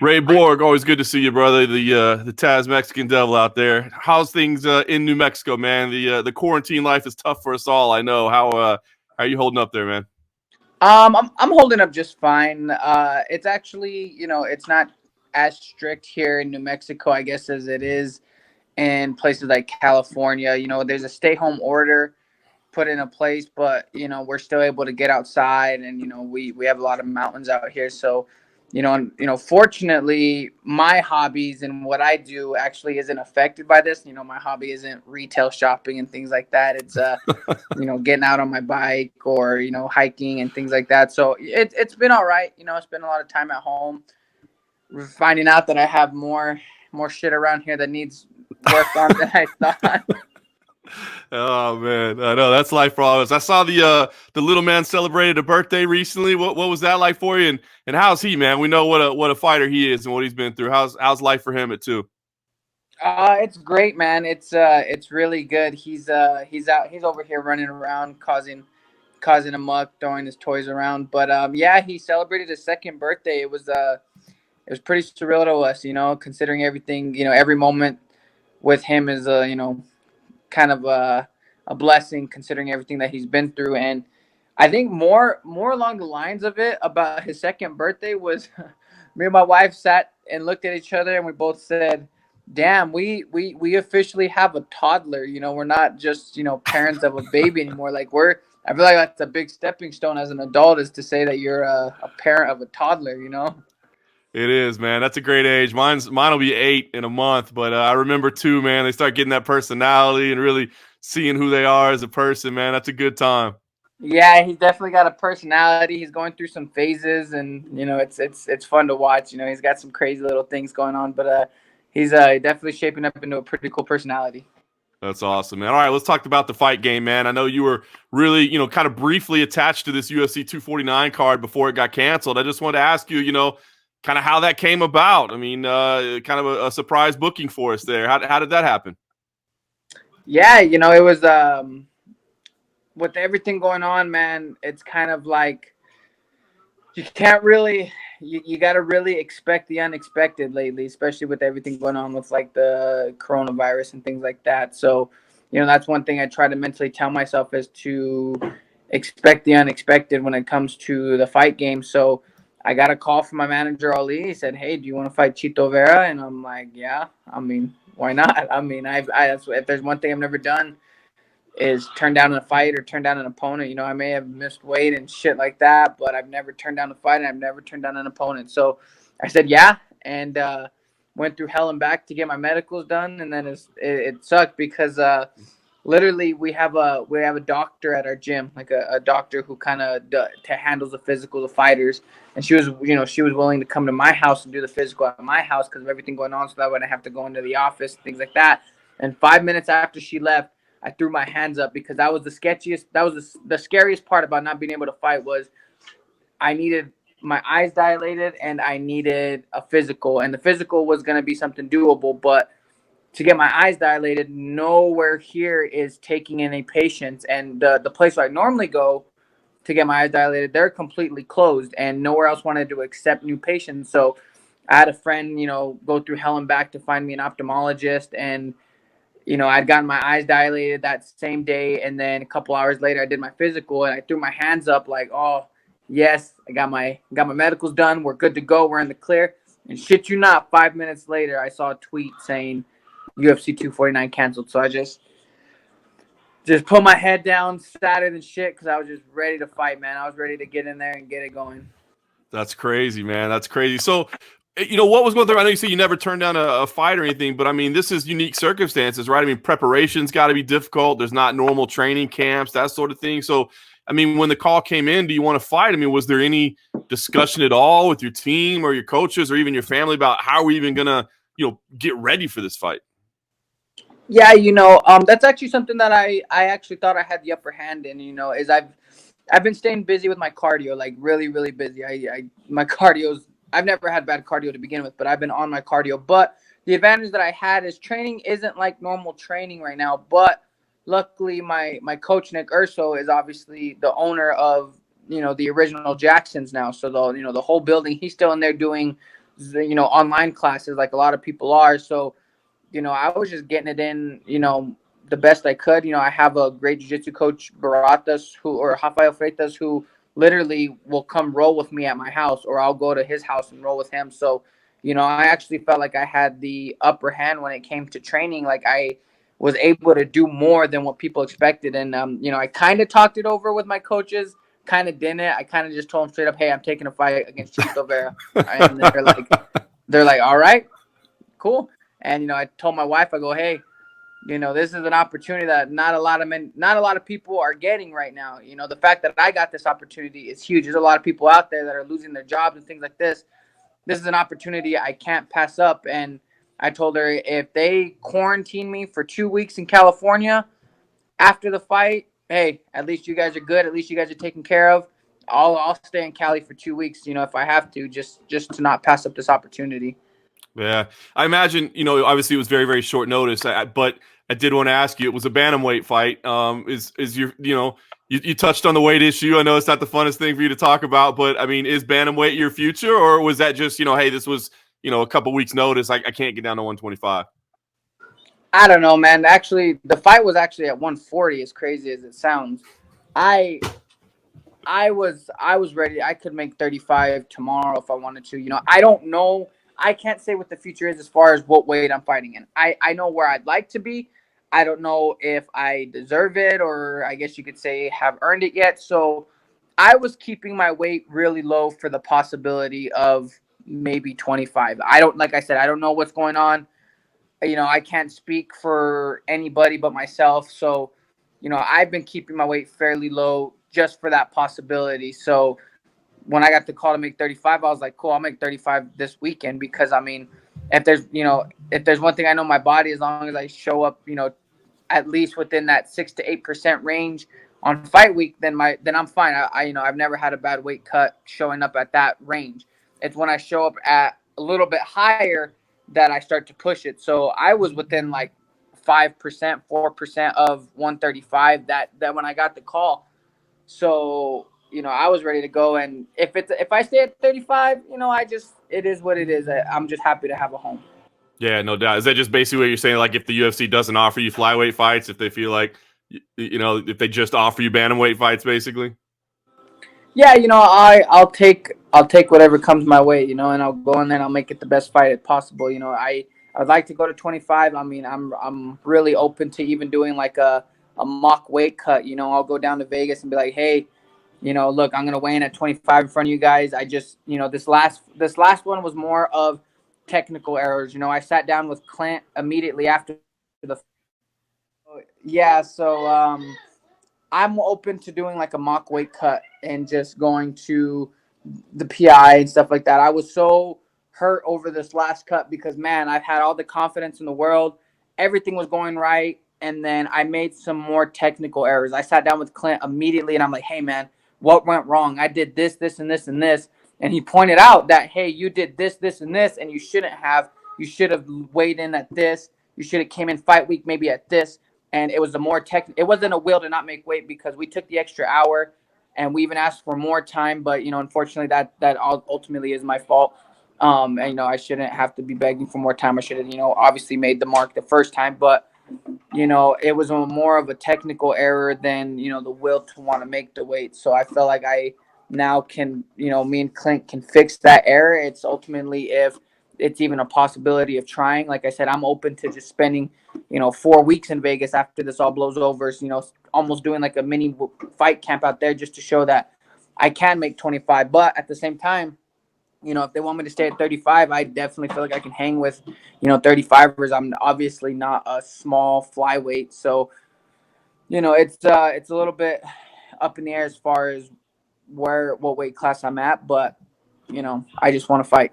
Ray Borg, always good to see you, brother. The Taz Mexican Devil out there. How's things in New Mexico, man? The quarantine life is tough for us all. I know. How are you holding up there, man? I'm holding up just fine. It's actually, it's not as strict here in New Mexico, I guess, as it is in places like California. There's a stay-home order put into place, but we're still able to get outside, and we have a lot of mountains out here, so fortunately my hobbies and what I do actually isn't affected by this. My hobby isn't retail shopping and things like that. It's getting out on my bike or hiking and things like that. So it's been all right. Spend a lot of time at home. We're finding out that I have more shit around here that needs work on than I thought. Oh man, I know that's life for all of us. I saw the little man celebrated a birthday recently. What was that like for you? And how's he, man? We know what a fighter he is and what he's been through. How's life for him at two? It's great, man. It's really good. He's over here running around causing a muck, throwing his toys around. But yeah, he celebrated his second birthday. It was pretty surreal to us, considering everything. Every moment with him is kind of a blessing, considering everything that he's been through. And I think more along the lines of it about his second birthday was me and my wife sat and looked at each other and we both said, "Damn, we officially have a toddler. We're not just parents of a baby anymore. Like I feel like that's a big stepping stone as an adult, is to say that you're a parent of a toddler. It is, man. That's a great age. Mine'll be 8 in a month, but I remember too, man. They start getting that personality and really seeing who they are as a person, man. That's a good time. Yeah, he's definitely got a personality. He's going through some phases, and it's fun to watch. He's got some crazy little things going on, but he's definitely shaping up into a pretty cool personality. That's awesome, man. All right, let's talk about the fight game, man. I know you were really, kind of briefly attached to this UFC 249 card before it got canceled. I just wanted to ask you, kind of how that came about. I mean, kind of a surprise booking for us there. How did that happen? Yeah, it was with everything going on, man. It's kind of like you can't really you got to really expect the unexpected lately, especially with everything going on with like the coronavirus and things like that. So that's one thing I try to mentally tell myself, is to expect the unexpected when it comes to the fight game. So I got a call from my manager Ali. He said, "Hey, do you want to fight Chito Vera?" And I'm like, "Yeah, I mean, why not?" I mean, if there's one thing I've never done, is turn down a fight or turn down an opponent. I may have missed weight and shit like that, but I've never turned down a fight and I've never turned down an opponent. So I said yeah, and went through hell and back to get my medicals done, and then it sucked because literally we have a doctor at our gym, like a doctor who kind of handles the physical of fighters, and she was willing to come to my house and do the physical at my house because of everything going on, so that way I wouldn't have to go into the office, things like that. And 5 minutes after she left, I threw my hands up because that was the sketchiest. That was the scariest part about not being able to fight, was I needed my eyes dilated and I needed a physical, and the physical was going to be something doable, but to get my eyes dilated, nowhere here is taking any patients, and the place where I normally go to get my eyes dilated, they're completely closed, and nowhere else wanted to accept new patients. So I had a friend, go through hell and back to find me an ophthalmologist, and I'd gotten my eyes dilated that same day, and then a couple hours later, I did my physical, and I threw my hands up like, "Oh, yes, I got my medicals done. We're good to go. We're in the clear." And shit you not, 5 minutes later, I saw a tweet saying UFC 249 canceled. So I just put my head down, sadder than shit, because I was just ready to fight, man. I was ready to get in there and get it going. That's crazy, man. That's crazy. So, what was going through? I know you said you never turned down a fight or anything, but I mean, this is unique circumstances, right? I mean, preparation's got to be difficult. There's not normal training camps, that sort of thing. So, I mean, when the call came in, do you want to fight? I mean, was there any discussion at all with your team or your coaches or even your family about how we're even gonna, get ready for this fight? Yeah, that's actually something that I actually thought I had the upper hand in. Is I've been staying busy with my cardio, like really really busy. My cardio's, I've never had bad cardio to begin with, but I've been on my cardio. But the advantage that I had is training isn't like normal training right now. But luckily, my coach Nick Urso is obviously the owner of the original Jacksons now. So the whole building, he's still in there doing online classes like a lot of people are. So, I was just getting it in, the best I could. I have a great jiu-jitsu coach, Baratas, or Rafael Freitas, who literally will come roll with me at my house, or I'll go to his house and roll with him. So, I actually felt like I had the upper hand when it came to training. Like I was able to do more than what people expected. And, I kind of talked it over with my coaches, kind of didn't. I kind of just told them straight up, hey, I'm taking a fight against Chito Vera. And they're like, all right, cool. And I told my wife, I go, hey, this is an opportunity that not a lot of people are getting right now. The fact that I got this opportunity is huge. There's a lot of people out there that are losing their jobs and things like this. This is an opportunity I can't pass up. And I told her, if they quarantine me for 2 weeks in California after the fight, hey, at least you guys are good. At least you guys are taken care of. I'll stay in Cali for 2 weeks, if I have to, just to not pass up this opportunity. Yeah, I imagine, obviously it was very, very short notice, but I did want to ask you, it was a bantamweight fight. Is your, you touched on the weight issue. I know it's not the funnest thing for you to talk about, but I mean, is bantamweight your future, or was that just, hey, this was, a couple weeks notice. I can't get down to 125. I don't know, man. Actually, the fight was actually at 140, as crazy as it sounds. I I was ready. I could make 35 tomorrow if I wanted to. I don't know. I can't say what the future is as far as what weight I'm fighting in. I know where I'd like to be. I don't know if I deserve it, or I guess you could say have earned it yet. So I was keeping my weight really low for the possibility of maybe 25. I don't, like I said, I don't know what's going on. I can't speak for anybody but myself. So, I've been keeping my weight fairly low just for that possibility. So when I got the call to make 35, I was like, cool, I'll make 35 this weekend, because I mean, if there's one thing I know my body, as long as I show up, at least within that 6 to 8% range on fight week, then I'm fine. I've never had a bad weight cut showing up at that range. It's when I show up at a little bit higher that I start to push it. So I was within like 5%, 4% of 135 that when I got the call. So I was ready to go, and if I stay at 35, it is what it is. I'm just happy to have a home. Yeah, no doubt. Is that just basically what you're saying? Like, if the UFC doesn't offer you flyweight fights, if they feel like, if they just offer you bantamweight fights, basically? Yeah, I'll take whatever comes my way, and I'll go in there and I'll make it the best fight possible. I'd like to go to 25. I mean, I'm really open to even doing like a mock weight cut. I'll go down to Vegas and be like, hey, look, I'm gonna weigh in at 25 in front of you guys. I just, this last one was more of technical errors. I sat down with Clint immediately after the. Yeah, so I'm open to doing like a mock weight cut and just going to the PI and stuff like that. I was so hurt over this last cut because, man, I've had all the confidence in the world. Everything was going right. And then I made some more technical errors. I sat down with Clint immediately and I'm like, hey, man, what went wrong? I did this, this, and this, and this. And he pointed out that, hey, you did this, this, and this, and you shouldn't have. You should have weighed in at this. You should have came in fight week maybe at this. And it was a more it wasn't a will to not make weight, because we took the extra hour and we even asked for more time, but unfortunately that ultimately is my fault. And I shouldn't have to be begging for more time. I should have obviously made the mark the first time, but it was more of a technical error than the will to want to make the weight. So I feel like I now can, me and Clint can fix that error. It's ultimately, if it's even a possibility of trying, like I said, I'm open to just spending 4 weeks in Vegas after this all blows over. So, almost doing like a mini fight camp out there just to show that I can make 25. But at the same time, if they want me to stay at 35, I definitely feel like I can hang with 35ers. I'm obviously not a small flyweight, so it's a little bit up in the air as far as what weight class I'm at. But I just want to fight.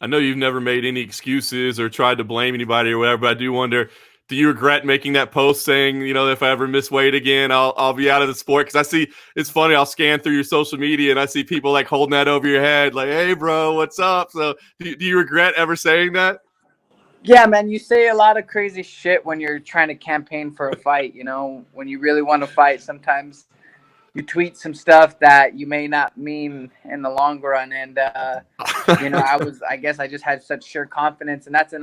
I know you've never made any excuses or tried to blame anybody or whatever, but I do wonder, do you regret making that post saying, if I ever miss weight again, I'll be out of the sport? Because I see, it's funny, I'll scan through your social media and I see people like holding that over your head, like, hey, bro, what's up? So do you regret ever saying that? Yeah, man, you say a lot of crazy shit when you're trying to campaign for a fight. When you really want to fight, sometimes you tweet some stuff that you may not mean in the long run. And I guess I just had such sure confidence, and that's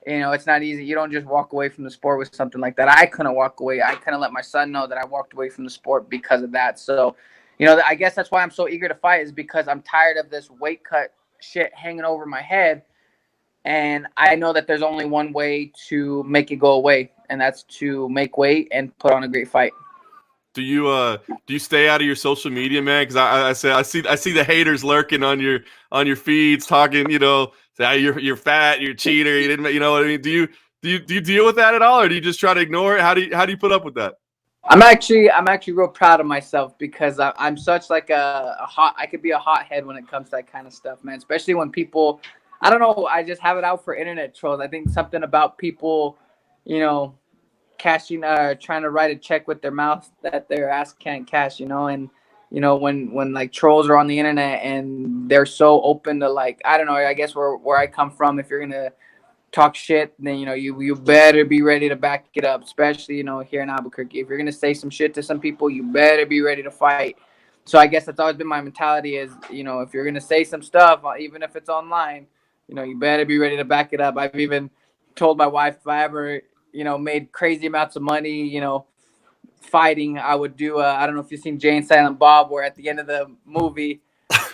it's not easy. You don't just walk away from the sport with something like that. I couldn't walk away. I couldn't let my son know that I walked away from the sport because of that. So, I guess that's why I'm so eager to fight, is because I'm tired of this weight cut shit hanging over my head. And I know that there's only one way to make it go away, and that's to make weight and put on a great fight. Do you stay out of your social media, man? Because I see the haters lurking on your feeds, talking, say you're fat, you're a cheater, you didn't, you know what I mean? Do you deal with that at all, or do you just try to ignore it? How do you put up with that? I'm actually real proud of myself, because I'm such like I could be a hothead when it comes to that kind of stuff, man. Especially when people, I don't know, I just have it out for internet trolls. I think something about people, cashing, trying to write a check with their mouth that their ass can't cash, and when like trolls are on the internet and they're so open to, like, I don't know, I guess where I come from, if you're gonna talk shit, then you better be ready to back it up, especially here in Albuquerque. If you're gonna say some shit to some people, you better be ready to fight. So I guess that's always been my mentality, is if you're gonna say some stuff, even if it's online, you better be ready to back it up. I've even told my wife, if I ever made crazy amounts of money, fighting, I would do I don't know if you've seen Jay and Silent Bob, where at the end of the movie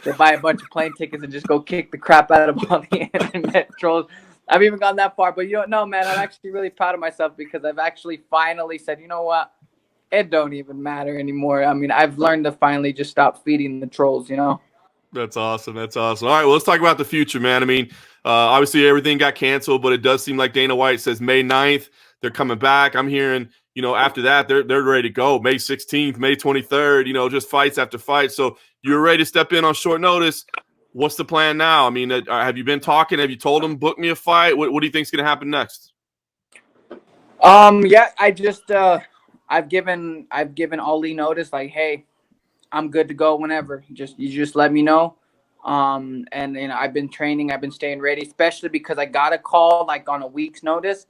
they buy a bunch of plane tickets and just go kick the crap out of all the internet trolls. I've even gone that far, but no, man, I'm actually really proud of myself, because I've actually finally said, you know what, it don't even matter anymore. I mean, I've learned to finally just stop feeding the trolls. That's awesome. That's awesome. All right, well, let's talk about the future, man. I mean, obviously everything got canceled, but it does seem like Dana White says May 9th they're coming back. I'm hearing, after that they're ready to go. May 16th, May 23rd, just fights after fight. So you're ready to step in on short notice. What's the plan now? I mean, have you been talking? Have you told them, book me a fight? What do you think's going to happen next? Yeah, I just I've given Ali notice, like, hey, I'm good to go whenever. You just let me know. And I've been training, I've been staying ready, especially because I got a call like on a week's notice.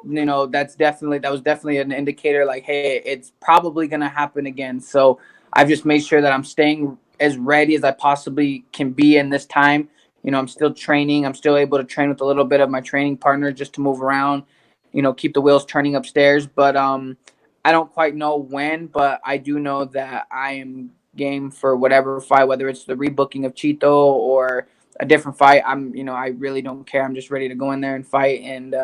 That was definitely an indicator, like, hey, it's probably gonna happen again. So I've just made sure that I'm staying as ready as I possibly can be in this time. I'm still training. I'm still able to train with a little bit of my training partner just to move around, keep the wheels turning upstairs. But I don't quite know when, but I do know that I am game for whatever fight, whether it's the rebooking of Chito or a different fight. I really don't care. I'm just ready to go in there and fight. And,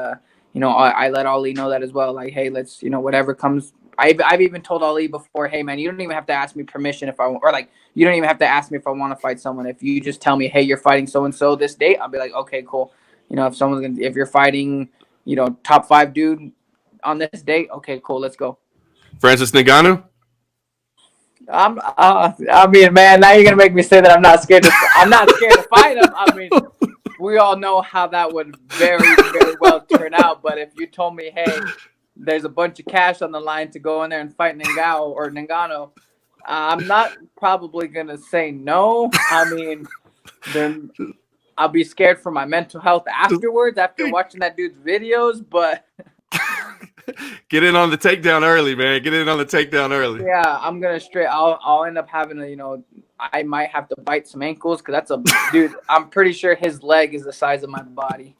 I let Ali know that as well. Like, hey, let's, whatever comes. I've even told Ali before, hey, man, you don't even have to ask me permission you don't even have to ask me if I want to fight someone. If you just tell me, hey, you're fighting so-and-so this date, I'll be like, okay, cool. If you're fighting, top 5 dude on this date, okay, cool, let's go. Francis Ngannou? I mean, man, now you're gonna make me say that I'm not scared to fight him. I mean, we all know how that would very, very well turn out. But if you told me, hey, there's a bunch of cash on the line to go in there and fight Ngannou, I'm not probably gonna say no. I mean, then I'll be scared for my mental health afterwards, after watching that dude's videos. But get in on the takedown early, man. Get in on the takedown early. Yeah, I'm gonna I'll end up having to, I might have to bite some ankles, because that's a dude. I'm pretty sure his leg is the size of my body.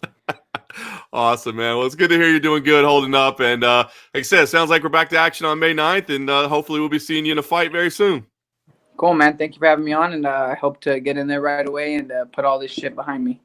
Awesome, man. Well, it's good to hear you're doing good, holding up. And like I said, it sounds like we're back to action on May 9th, and hopefully we'll be seeing you in a fight very soon. Cool, man. Thank you for having me on, and I hope to get in there right away and put all this shit behind me.